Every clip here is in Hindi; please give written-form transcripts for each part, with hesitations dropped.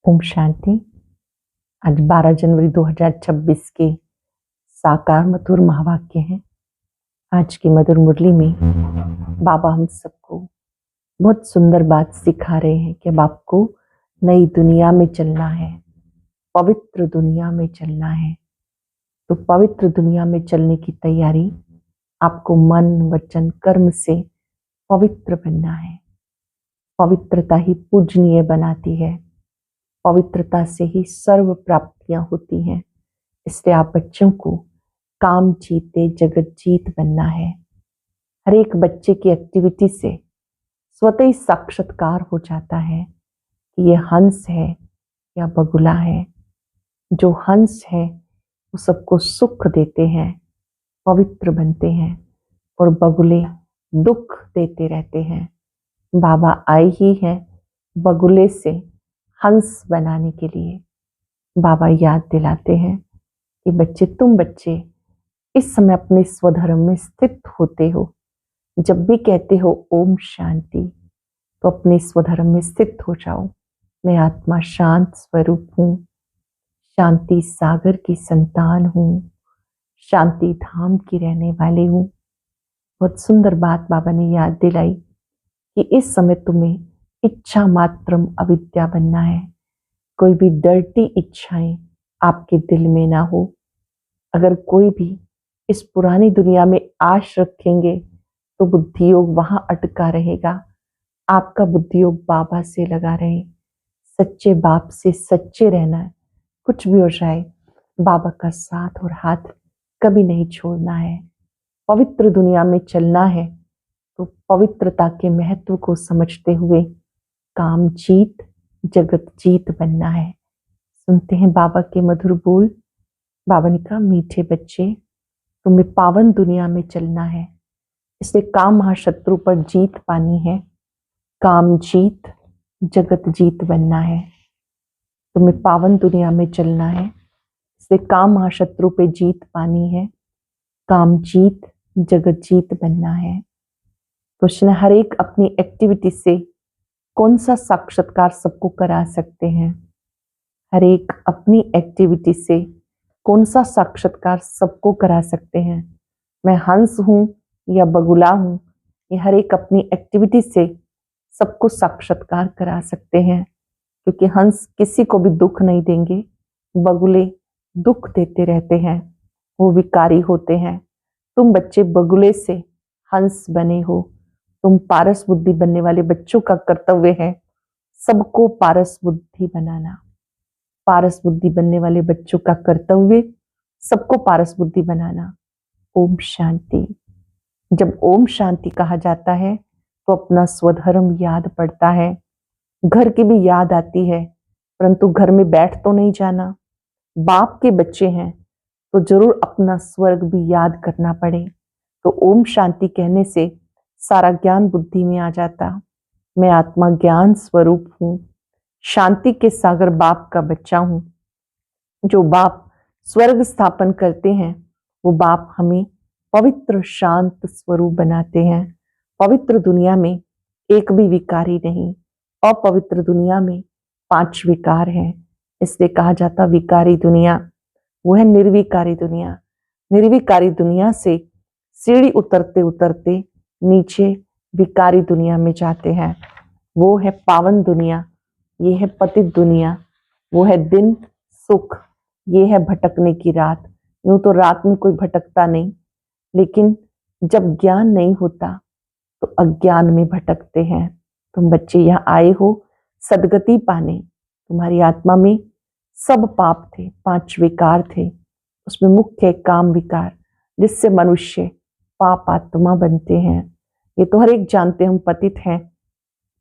ओम शांति। आज 12 जनवरी 2026 के साकार मधुर महावाक्य हैं। आज की मधुर मुरली में बाबा हम सबको बहुत सुंदर बात सिखा रहे हैं कि अब आपको नई दुनिया में चलना है, पवित्र दुनिया में चलना है। तो पवित्र दुनिया में चलने की तैयारी आपको मन वचन कर्म से पवित्र बनना है। पवित्रता ही पूजनीय बनाती है, पवित्रता से ही सर्व प्राप्तियां होती हैं। इसलिए आप बच्चों को काम जीते जगत जीत बनना है। हर एक बच्चे की एक्टिविटी से स्वतः ही साक्षात्कार हो जाता है कि ये हंस है या बगुला है। जो हंस है वो सबको सुख देते हैं, पवित्र बनते हैं, और बगुले दुख देते रहते हैं। बाबा आए ही हैं बगुले से हंस बनाने के लिए। बाबा याद दिलाते हैं कि बच्चे, तुम बच्चे इस समय अपने स्वधर्म में स्थित होते हो। जब भी कहते हो ओम शांति, तो अपने स्वधर्म में स्थित हो जाओ। मैं आत्मा शांत स्वरूप हूँ, शांति सागर की संतान हूँ, शांति धाम की रहने वाली हूँ। बहुत सुंदर बात बाबा ने याद दिलाई कि इस समय तुम्हें इच्छा मात्रम अविद्या बनना है। कोई भी डर्टी इच्छाएं आपके दिल में ना हो। अगर कोई भी इस पुरानी दुनिया में आश रखेंगे तो बुद्धि योग वहां अटका रहेगा। आपका बुद्धि योग बाबा से लगा रहे, सच्चे बाप से सच्चे रहना है। कुछ भी हो जाए बाबा का साथ और हाथ कभी नहीं छोड़ना है। पवित्र दुनिया में चलना है तो पवित्रता के महत्व को समझते हुए काम जीत जगत जीत बनना है। सुनते हैं बाबा के मधुर बोल। बाबा ने कहा, मीठे बच्चे, तुम्हें पावन दुनिया में चलना है, इसलिए काम महाशत्रु पर जीत पानी है। काम जीत जगत जीत बनना है। तुम्हें पावन दुनिया में चलना है, इसलिए काम महाशत्रु पे जीत पानी है। काम जीत जगत जीत बनना है। क्वेश्चन, हर एक अपनी एक्टिविटी से कौन सा साक्षात्कार सबको करा सकते हैं? हर एक अपनी एक्टिविटी से कौन सा साक्षात्कार सबको करा सकते हैं? मैं हंस हूं या बगुला हूं, ये हर एक अपनी एक्टिविटी से सबको साक्षात्कार करा सकते हैं। क्योंकि हंस किसी को भी दुख नहीं देंगे, बगुले दुख देते रहते हैं, वो विकारी होते हैं। तुम बच्चे बगुले से हंस बने हो। तुम पारस बुद्धि बनने वाले बच्चों का कर्तव्य है सबको पारस बुद्धि बनाना। पारस बुद्धि बनने वाले बच्चों का कर्तव्य सबको पारस बुद्धि बनाना। ओम शांति। जब ओम शांति कहा जाता है तो अपना स्वधर्म याद पड़ता है। घर की भी याद आती है, परंतु घर में बैठ तो नहीं जाना। बाप के बच्चे हैं तो जरूर अपना स्वर्ग भी याद करना पड़े। तो ओम शांति कहने से सारा ज्ञान बुद्धि में आ जाता। मैं आत्मा ज्ञान स्वरूप हूँ, शांति के सागर बाप का बच्चा हूँ। जो बाप स्वर्ग स्थापन करते हैं वो बाप हमें पवित्र शांत स्वरूप बनाते हैं। पवित्र दुनिया में एक भी विकारी नहीं, अपवित्र दुनिया में 5 विकार हैं। इसलिए कहा जाता विकारी दुनिया वो है निर्विकारी दुनिया। निर्विकारी दुनिया से सीढ़ी उतरते उतरते नीचे विकारी दुनिया में जाते हैं। वो है पावन दुनिया, ये है पतित दुनिया। वो है दिन सुख, ये है भटकने की रात। यूं तो रात में कोई भटकता नहीं, लेकिन जब ज्ञान नहीं होता तो अज्ञान में भटकते हैं। तुम बच्चे यहाँ आए हो सदगति पाने। तुम्हारी आत्मा में सब पाप थे, 5 विकार थे। उसमें मुख्य काम विकार, जिससे मनुष्य पाप आत्मा बनते हैं। ये तो हर एक जानते हम पतित हैं,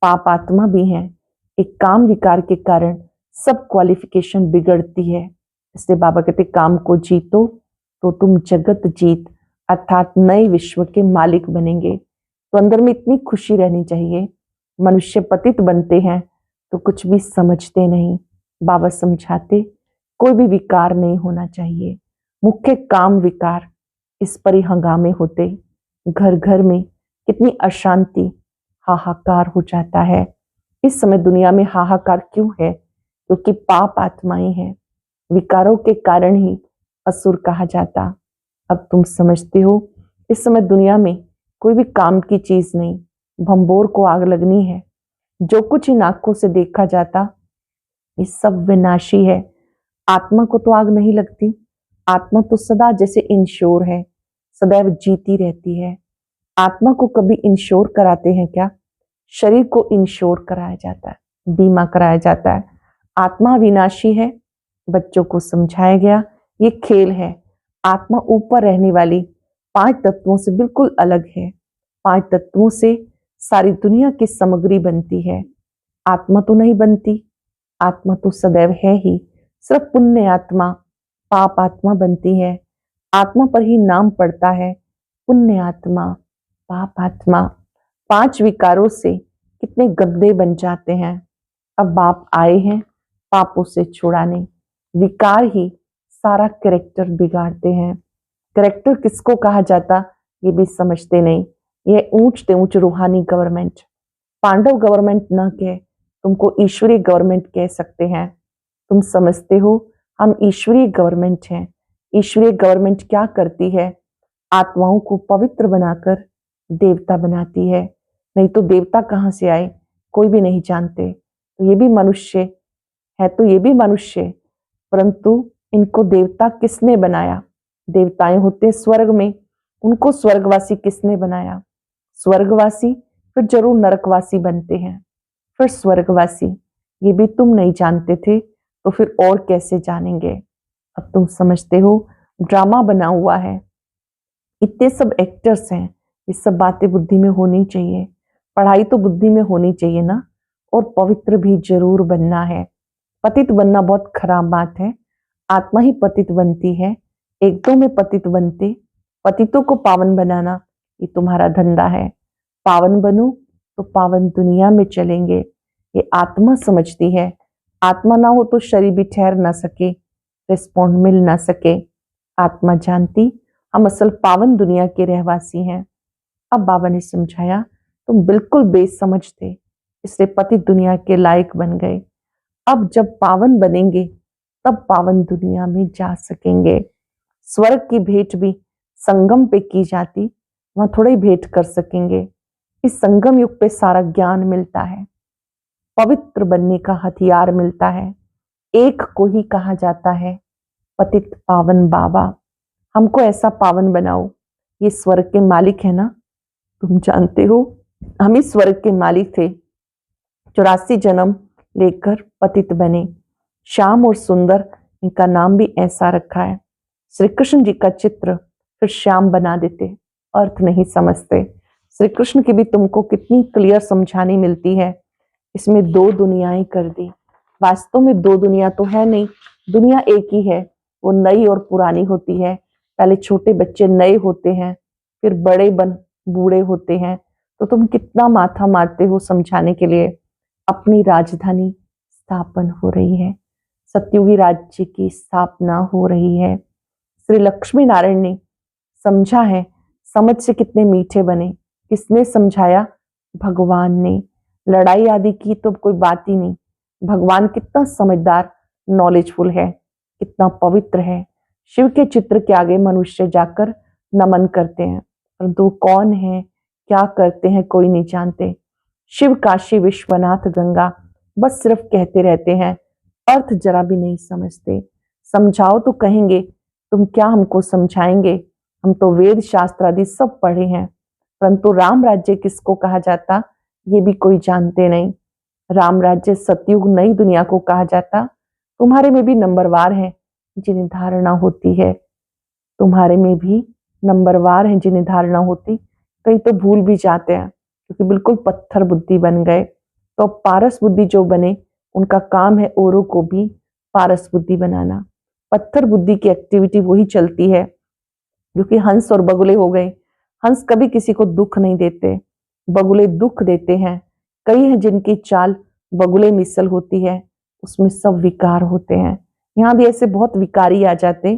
पाप आत्मा भी हैं। एक काम विकार के कारण सब क्वालिफिकेशन बिगड़ती है। इसलिए बाबा कहते काम को जीतो तो तुम जगत जीत अर्थात नए विश्व के मालिक बनेंगे। तो अंदर में इतनी खुशी रहनी चाहिए। मनुष्य पतित बनते हैं तो कुछ भी समझते नहीं। बाबा समझाते कोई भी विकार नहीं होना चाहिए। मुख्य काम विकार इस पर ही हंगामे होते। घर घर में कितनी अशांति, हाहाकार हो जाता है। इस समय दुनिया में हाहाकार क्यों है? क्योंकि पाप आत्माएं हैं, विकारों के कारण ही असुर कहा जाता। अब तुम समझते हो इस समय दुनिया में कोई भी काम की चीज नहीं, भंबोर को आग लगनी है। जो कुछ इन आंखों से देखा जाता ये सब विनाशी है। आत्मा को तो आग नहीं लगती, आत्मा तो सदा जैसे इंश्योर है, सदैव जीती रहती है। आत्मा को कभी इंश्योर कराते हैं क्या? शरीर को इंश्योर कराया जाता है, बीमा कराया जाता है। आत्मा विनाशी है, बच्चों को समझाया गया ये खेल है। आत्मा ऊपर रहने वाली 5 तत्वों से बिल्कुल अलग है। 5 तत्वों से सारी दुनिया की सामग्री बनती है, आत्मा तो नहीं बनती। आत्मा तो सदैव है ही, सिर्फ पुण्य आत्मा पाप आत्मा बनती है। आत्मा पर ही नाम पड़ता है, पुण्य आत्मा पाप आत्मा। 5 विकारों से कितने गद्दे बन जाते हैं। अब बाप आए हैं पापों से छुड़ाने। विकार ही सारा कैरेक्टर बिगाड़ते हैं। कैरेक्टर किसको कहा जाता ये भी समझते नहीं। ये ऊंच ते ऊंच रूहानी गवर्नमेंट, पांडव गवर्नमेंट न कह, तुमको ईश्वरीय गवर्नमेंट कह सकते हैं। तुम समझते हो हम ईश्वरीय गवर्नमेंट हैं। ईश्वरीय गवर्नमेंट क्या करती है? आत्माओं को पवित्र बनाकर देवता बनाती है। नहीं तो देवता कहाँ से आए कोई भी नहीं जानते। तो ये भी मनुष्य है, तो ये भी मनुष्य, परंतु इनको देवता किसने बनाया? देवताएं होते स्वर्ग में, उनको स्वर्गवासी किसने बनाया? स्वर्गवासी फिर जरूर नरकवासी बनते हैं, फिर स्वर्गवासी। ये भी तुम नहीं जानते थे तो फिर और कैसे जानेंगे? अब तुम समझते हो ड्रामा बना हुआ है, इतने सब एक्टर्स हैं। ये सब बातें बुद्धि में होनी चाहिए, पढ़ाई तो बुद्धि में होनी चाहिए ना। और पवित्र भी जरूर बनना है। पतित बनना बहुत खराब बात है, आत्मा ही पतित बनती है। एक दो में पतित बनते, पतितों को पावन बनाना ये तुम्हारा धंधा है। पावन बनो तो पावन दुनिया में चलेंगे, ये आत्मा समझती है। आत्मा ना हो तो शरीर भी ठहर ना सके, रिस्पॉन्ड मिल ना सके। आत्मा जानती हम असल पावन दुनिया के रहवासी हैं। अब बाबा ने समझाया तुम बिल्कुल बेसमझ थे, इसलिए पति दुनिया के लायक बन गए। अब जब पावन बनेंगे तब पावन दुनिया में जा सकेंगे। स्वर्ग की भेंट भी संगम पे की जाती, वहां थोड़ा ही भेंट कर सकेंगे। इस संगम युग पे सारा ज्ञान मिलता है, पवित्र बनने का हथियार मिलता है। एक को ही कहा जाता है पतित पावन बाबा। हमको ऐसा पावन बनाओ। ये स्वर्ग के मालिक है ना, तुम जानते हो हम इस स्वर्ग के मालिक थे। 84 जन्म लेकर पतित बने। श्याम और सुंदर इनका नाम भी ऐसा रखा है। श्री कृष्ण जी का चित्र फिर श्याम बना देते, अर्थ नहीं समझते। श्री कृष्ण की भी तुमको कितनी क्लियर समझानी मिलती है। इसमें 2 दुनियाएं कर दी, वास्तव में 2 दुनिया तो है नहीं, दुनिया एक ही है। वो नई और पुरानी होती है। पहले छोटे बच्चे नए होते हैं, फिर बड़े बन बूढ़े होते हैं। तो तुम कितना माथा मारते हो समझाने के लिए। अपनी राजधानी स्थापन हो रही है, सतयुगी राज्य की स्थापना हो रही है। श्री लक्ष्मी नारायण ने समझा है, समझ से कितने मीठे बने। किसने समझाया? भगवान ने। लड़ाई आदि की तो कोई बात ही नहीं। भगवान कितना समझदार नॉलेजफुल है, कितना पवित्र है। शिव के चित्र के आगे मनुष्य जाकर नमन करते हैं, परंतु कौन है क्या करते हैं कोई नहीं जानते। शिव काशी विश्वनाथ गंगा बस सिर्फ कहते रहते हैं, अर्थ जरा भी नहीं समझते। समझाओ तो कहेंगे तुम क्या हमको समझाएंगे, हम तो वेद शास्त्र आदि सब पढ़े हैं। परंतु राम राज्य किसको कहा जाता ये भी कोई जानते नहीं। राम राज्य सतयुग नई दुनिया को कहा जाता। तुम्हारे में भी नंबरवार है जिन्हें धारणा होती है, तुम्हारे में भी नंबरवार है जिन्हें धारणा होती। कई तो भूल भी जाते हैं क्योंकि बिल्कुल पत्थर बुद्धि बन गए। तो पारस बुद्धि जो बने उनका काम है औरों को भी पारस बुद्धि बनाना। पत्थर बुद्धि की एक्टिविटी वही चलती है क्योंकि हंस और बगुले हो गए। हंस कभी किसी को दुख नहीं देते, बगुले दुख देते हैं। कई हैं जिनकी चाल बगुले मिसल होती है, उसमें सब विकार होते हैं। यहाँ भी ऐसे बहुत विकारी आ जाते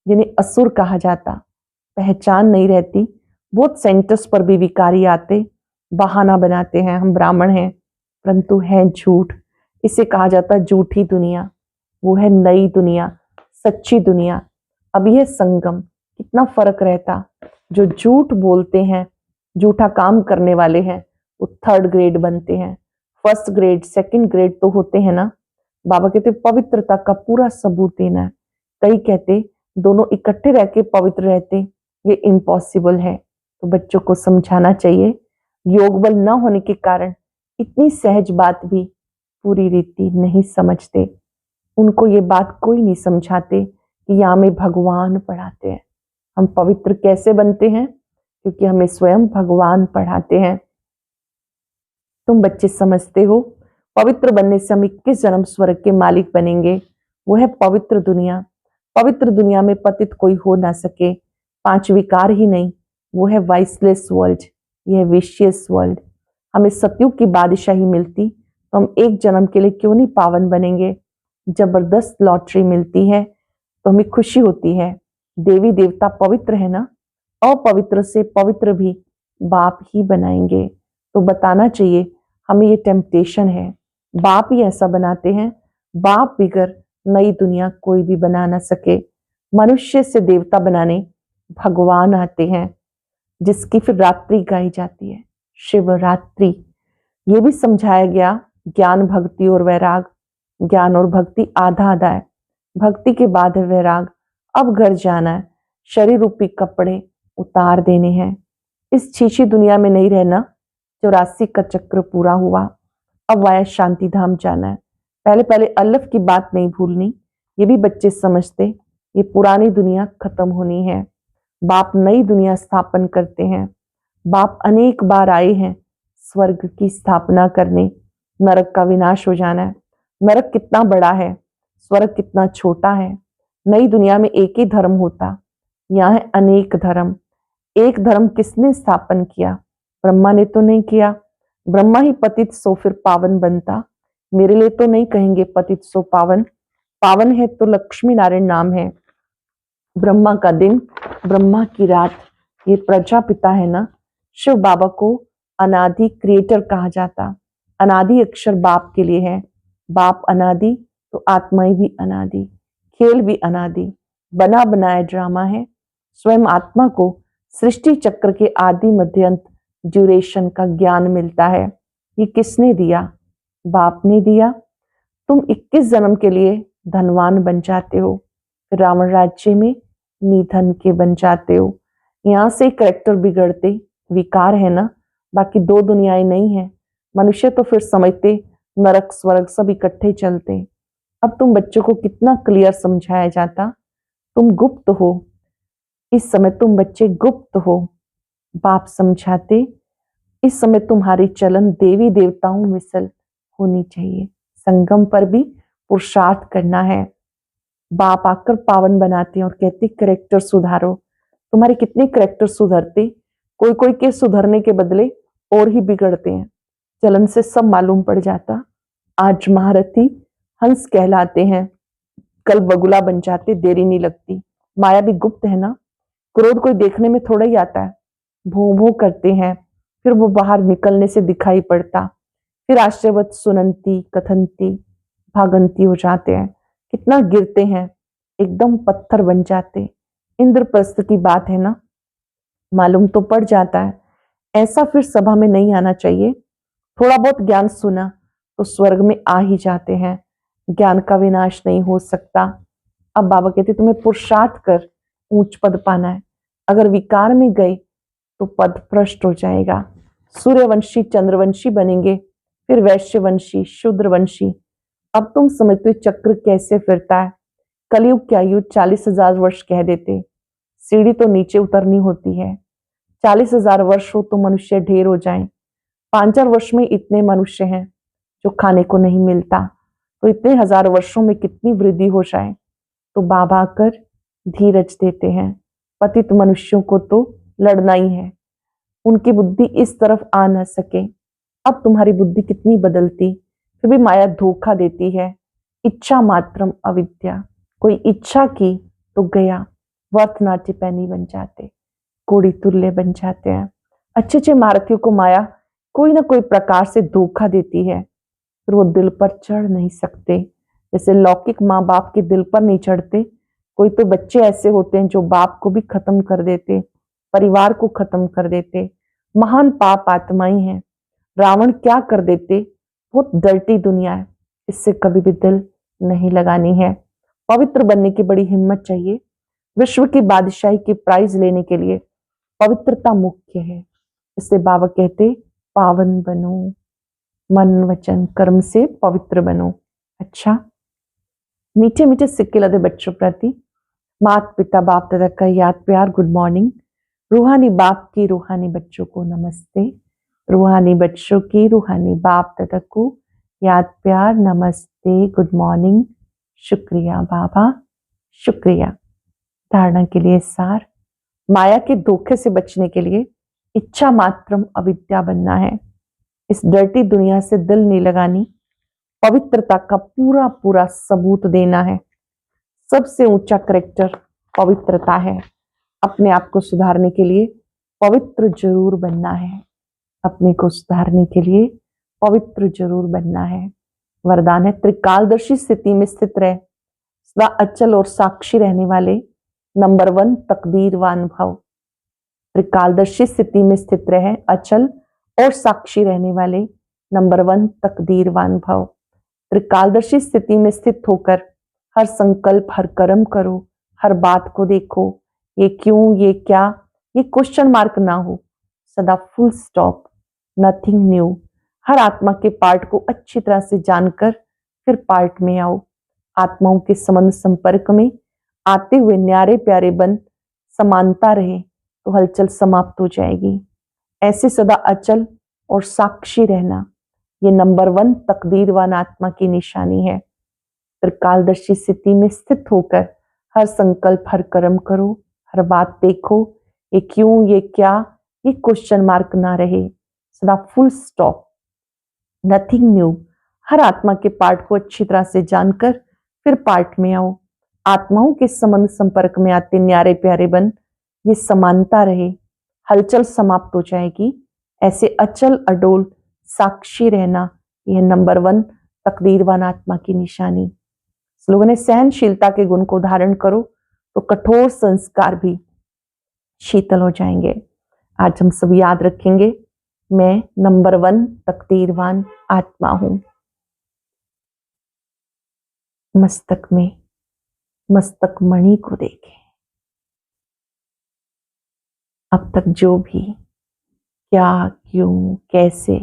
जिन्हें असुर कहा जाता, पहचान नहीं रहती। बहुत सेंटर्स पर भी विकारी आते, बहाना बनाते हैं हम ब्राह्मण हैं, परंतु है झूठ। इसे कहा जाता है झूठी दुनिया, वो है नई दुनिया, सच्ची दुनिया। अब यह संगम, कितना फर्क रहता। जो झूठ बोलते हैं, झूठा काम करने वाले हैं, वो थर्ड ग्रेड बनते हैं। फर्स्ट ग्रेड, सेकंड ग्रेड तो होते हैं ना। बाबा कहते पवित्रता का पूरा सबूत देना है। कई कहते दोनों इकट्ठे रह के पवित्र रहते, ये इम्पॉसिबल है। तो बच्चों को समझाना चाहिए, योग बल न होने के कारण इतनी सहज बात भी पूरी रीति नहीं समझते। उनको ये बात कोई नहीं समझाते कि यहाँ में भगवान पढ़ाते हैं। हम पवित्र कैसे बनते हैं? क्योंकि हमें स्वयं भगवान पढ़ाते हैं। तुम बच्चे समझते हो, पवित्र बनने से हम 21 जन्म स्वर्ग के मालिक बनेंगे। वो है पवित्र दुनिया। पवित्र दुनिया में पतित कोई हो ना सके, 5 विकार ही नहीं। वो है वाइसलेस वर्ल्ड, यह विशियस वर्ल्ड। हमें सतयुग की बादशाही मिलती तो हम 1 जन्म के लिए क्यों नहीं पावन बनेंगे? जबरदस्त लॉटरी मिलती है तो हमें खुशी होती है। देवी देवता पवित्र है ना, अपवित्र से पवित्र भी बाप ही बनाएंगे। तो बताना चाहिए हमें ये टेम्पटेशन है, बाप ही ऐसा बनाते हैं। बाप बिगर नई दुनिया कोई भी बना ना सके। मनुष्य से देवता बनाने भगवान आते हैं, जिसकी फिर रात्रि गाई जाती है, शिवरात्रि। ये भी समझाया गया, ज्ञान भक्ति और वैराग। ज्ञान और भक्ति आधा आधा है, भक्ति के बाद है वैराग। अब घर जाना है, शरीर रूपी कपड़े उतार देने हैं। इस छीछी दुनिया में नहीं रहना। 84 का चक्र पूरा हुआ, अब वाया शांति धाम जाना है। पहले पहले अल्लाह की बात नहीं भूलनी, ये भी बच्चे समझते। ये पुरानी दुनिया खत्म होनी है, बाप नई दुनिया स्थापन करते हैं। बाप अनेक बार आए हैं स्वर्ग की स्थापना करने। नरक का विनाश हो जाना है। नरक कितना बड़ा है, स्वर्ग कितना छोटा है। नई दुनिया में एक ही धर्म होता, यहाँ है अनेक धर्म। एक धर्म किसने स्थापन किया? ब्रह्मा ने तो नहीं किया। ब्रह्मा ही पतित सो फिर पावन बनता। मेरे लिए तो नहीं कहेंगे पतित सो पावन। पावन है तो लक्ष्मी नारायण नाम है। ब्रह्मा का दिन, ब्रह्मा की रात, ये प्रजापिता है ना। शिव बाबा को अनादि क्रिएटर कहा जाता। अनादि अक्षर बाप के लिए है। बाप अनादि तो आत्माएं भी अनादि, खेल भी अनादि। बना बनाया ड्रामा है। स्वयं आत्मा को सृष्टि चक्र के आदि मध्य अंत ड्यूरेशन का ज्ञान मिलता है। ये किसने दिया? बाप ने दिया। तुम 21 जन्म के लिए धनवान बन जाते हो, रावण राज्य में निधन के बन जाते हो। यहाँ से कैरेक्टर बिगड़ते, विकार है ना, बाकी 2 दुनियाएं नहीं है। मनुष्य तो फिर समझते नरक स्वर्ग सब इकट्ठे चलते। अब तुम बच्चों को कितना क्लियर समझाया जाता, तुम गुप्त हो। इस समय तुम बच्चे गुप्त हो, बाप समझाते। इस समय तुम्हारी चलन देवी देवताओं मिसल होनी चाहिए। संगम पर भी पुरुषार्थ करना है। बाप आकर पावन बनाते हैं और कहते करेक्टर सुधारो। तुम्हारे कितने करेक्टर सुधरते, कोई कोई के सुधरने के बदले और ही बिगड़ते हैं। चलन से सब मालूम पड़ जाता। आज महारथी हंस कहलाते हैं, कल बगुला बन जाते, देरी नहीं लगती। माया भी गुप्त है ना। क्रोध कोई देखने में थोड़ा ही आता है, भों भों करते हैं, फिर वो बाहर निकलने से दिखाई पड़ता। फिर आश्चर्यवत सुनंती कथनती भागंती हो जाते हैं। कितना गिरते हैं, एकदम पत्थर बन जाते। इंद्रप्रस्थ की बात है ना, मालूम तो पड़ जाता है। ऐसा फिर सभा में नहीं आना चाहिए। थोड़ा बहुत ज्ञान सुना तो स्वर्ग में आ ही जाते हैं। ज्ञान का विनाश नहीं हो सकता। अब बाबा कहते तुम्हें पुरुषार्थ कर ऊंच पद पाना है। अगर विकार में गए तो पद भ्रष्ट हो जाएगा। सूर्यवंशी चंद्रवंशी बनेंगे, फिर वैश्यवंशी शूद्रवंशी। अब तुम समझते हो चक्र कैसे फिरता है। कलयुग क्या युग, 40,000 वर्ष कह देते। सीढ़ी तो नीचे उतरनी होती है। 40,000 वर्ष हो तो मनुष्य ढेर हो जाए। 5,000 वर्ष में इतने मनुष्य हैं जो खाने को नहीं मिलता, तो इतने 1000 वर्षों में कितनी वृद्धि हो जाए। तो बाबा आकर धीरज देते हैं। पतित मनुष्यों को तो लड़ना ही है, उनकी बुद्धि इस तरफ आ न सके। अब तुम्हारी बुद्धि कितनी बदलती, फिर भी माया धोखा देती है। इच्छा मात्रम अविद्या, कोई इच्छा की तो गया, वर्थ नाट्य पैनी बन जाते, कोड़ी तुल्य बन जाते हैं। अच्छे अच्छे महारथियों को माया कोई ना कोई प्रकार से धोखा देती है। फिर वो दिल पर चढ़ नहीं सकते। जैसे लौकिक माँ बाप के दिल पर नहीं चढ़ते, कोई तो बच्चे ऐसे होते हैं जो बाप को भी खत्म कर देते, परिवार को खत्म कर देते। महान पाप आत्माएं हैं। रावण क्या कर देते। बहुत डर्टी दुनिया है, इससे कभी भी दिल नहीं लगानी है। पवित्र बनने की बड़ी हिम्मत चाहिए। विश्व की बादशाही की प्राइज लेने के लिए पवित्रता मुख्य है। इससे बाबा कहते पावन बनो, मन वचन कर्म से पवित्र बनो। अच्छा, मीठे मीठे सिक्के लदे बच्चों प्रति माता पिता बाप दादा का याद प्यार गुड मॉर्निंग। रूहानी बाप की रूहानी बच्चों को नमस्ते। रूहानी बच्चों की रूहानी बाप दादा को याद प्यार नमस्ते गुड मॉर्निंग। शुक्रिया बाबा, शुक्रिया। धारणा के लिए सार, माया के धोखे से बचने के लिए इच्छा मात्रम अविद्या बनना है। इस डर्टी दुनिया से दिल नहीं लगानी, पवित्रता का पूरा पूरा सबूत देना है। सबसे ऊंचा करेक्टर पवित्रता है। अपने आप को सुधारने के लिए पवित्र जरूर बनना है। अपने को सुधारने के लिए पवित्र जरूर बनना है। वरदान है त्रिकालदर्शी स्थिति में स्थित रहे, सदा अचल और साक्षी रहने वाले नंबर 1 तकदीरवान भव। त्रिकालदर्शी स्थिति में स्थित रहे, अचल और साक्षी रहने वाले नंबर 1 तकदीरवान भव। त्रिकालदर्शी स्थिति में स्थित होकर हर संकल्प हर कर्म करो, हर बात को देखो, ये क्यों ये क्या, ये क्वेश्चन मार्क ना हो, सदा फुल स्टॉप, नथिंग न्यू। हर आत्मा के पार्ट को अच्छी तरह से जानकर फिर पार्ट में आओ। आत्माओं के संबंध संपर्क में आते हुए न्यारे प्यारे बन समानता रहे तो हलचल समाप्त हो जाएगी। ऐसे सदा अचल और साक्षी रहना, ये नंबर 1 तकदीरवान आत्मा की निशानी है। त्रिकालदर्शी स्थिति में स्थित होकर हर संकल्प हर कर्म करो, हर बात देखो, ये क्यों ये क्या, ये क्वेश्चन मार्क ना रहे, सदा फुल स्टॉप, नथिंग न्यू। हर आत्मा के पार्ट को अच्छी तरह से जानकर फिर पार्ट में आओ। आत्माओं के संबंध संपर्क में आते न्यारे प्यारे बन, ये समानता रहे, हलचल समाप्त हो जाएगी। ऐसे अचल अडोल साक्षी रहना, यह नंबर 1 तकदीरवान आत्मा की निशानी। लोगों ने सहनशीलता के गुण को धारण करो तो कठोर संस्कार भी शीतल हो जाएंगे। आज हम सब याद रखेंगे, मैं नंबर 1 तकदीरवान आत्मा हूं। मस्तक में मस्तक मणि को देखें। अब तक जो भी क्या क्यों कैसे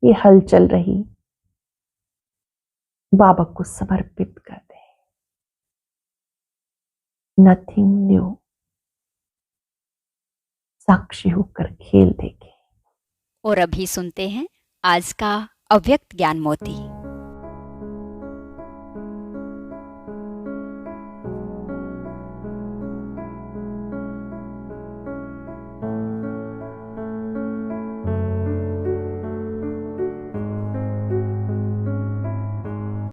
ये हलचल रही, बाबा को समर्पित कर दे। नथिंग न्यू, साक्षी होकर खेल देखे। और अभी सुनते हैं आज का अव्यक्त ज्ञान मोती।